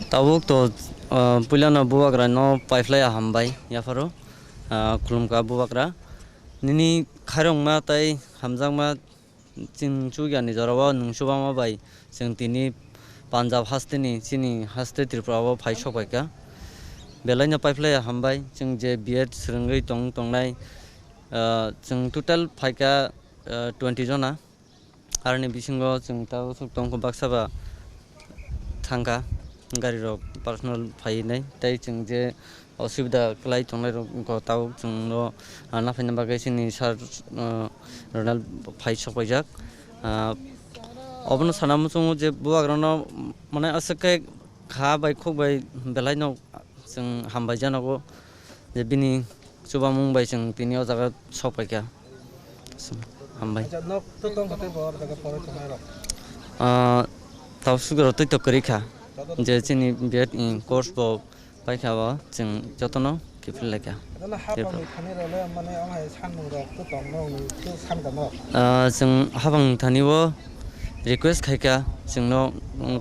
Tabuk to pulana buwakra no paiflaya hambai yafaro kulumka buwakra nini kharong ma tai hamjang ma chin chugia ni jarawa nungsuba ma bai sing tini Punjab hasteni chini haste Tripura bo phai sokbaika belaina paiflaya hambai sing je B.Ed srungai tongnai sing total phaika 20 jona arni bisingo sing tau tongko baksaba thangka gari rok personal phai nai tai chung je osubida klai tongnai rok ko tau chung no na phaina bagai sini sar ronal phai sokbaijak obno sanam chung je buagrano mane asakai kha bai khok bai belai no chung hambai janago je bini subamung bai chung tini o jaga sokbaika hambai no to tong khate bor daga pore tongnai rok tau sugro toi to korikha je chini B.Ed in course bo paikhawa chung jotono kifileka chung habang thani bo request khaika chungno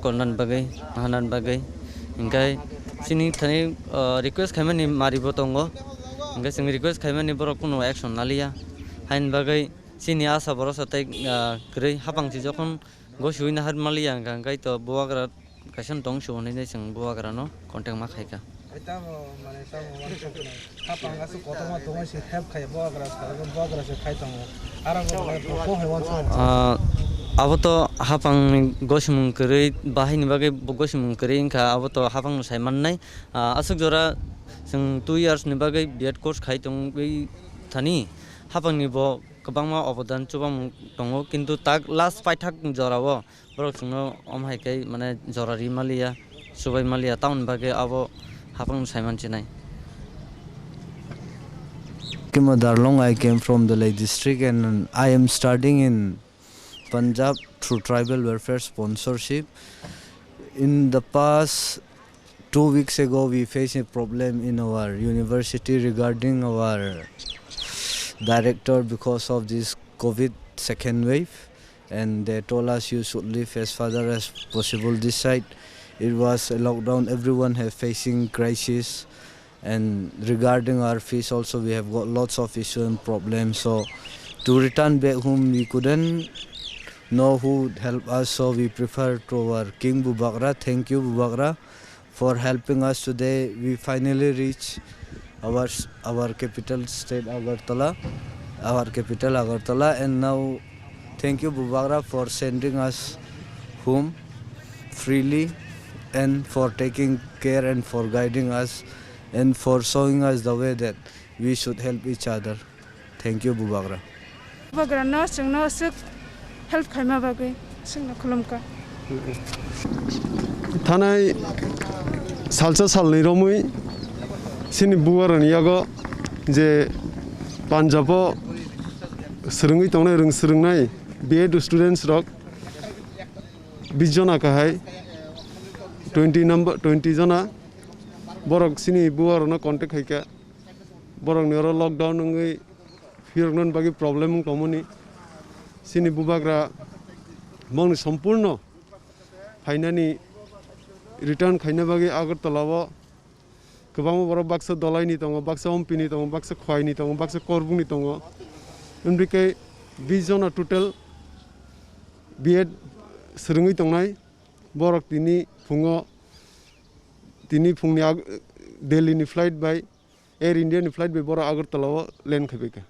konan bagai hanan bagai ingkai chini thani request khaimani maribo tongo ingkai chung request khaimani borok kuno action nalia hain bagai chini asa borosa tai grei habang chi jokon gosuina har malia ingkai to buagra kasan tong shu nei chung buagra no contact ma khaika eta mane ta hapang asu kotoma tonga se help khai buagra se khai tong arang ko hewan aboto hapang gosmung krei bahini bagai gosmung krei ingka aboto hapang saiman nai asuk jora sing 2 years ni bagai B.Ed course khai tong bai thani hapang ni bo kabangma obodan chubam tongo kintu tak last paithak jorabo borok chungno omhai kai mane jorari malia subai malia town bagai abo hapang saiman chinai Darlong, I came from the Leh district and I am studying in Punjab through tribal welfare sponsorship. In the past 2 weeks ago, we faced a problem in our university regarding our director because of this COVID second wave, and they told us you should leave as further as possible this side. It was a lockdown, everyone has facing crisis, and regarding our fees also we have got lots of issues and problems. So to return back home we couldn't know who would help us, so we prefer to our King Bubagra. Thank you Bubagra for helping us today. We finally reached our capital state Agartala, and now thank you Bubagra for sending us home freely and for taking care and for guiding us and for showing us the way that we should help each other. Thank you Bubagra. Bubagra no sungno suk help khaima bagai sungno khulumka thanai salsa salni romui sini buaran yago je Punjab srungi tongnai rung srungnai B.Ed students rok 20 jona kahai 20 jona borok sini buarano contact haika borok nero lockdown ngai firnon bagi problem komuni sini Bubagra mong sampurno fainani return khaina bagi Agartala bo kobang borok baksa dolai ni tongo baksa ompini tongo baksa khwai ni tongo baksa korbung ni tongo undikai 20 jona total B.Ed srungi tongnai borok tini phungni Delhi ni flight by Air India ni flight by borok Agartala bo land khaibeka.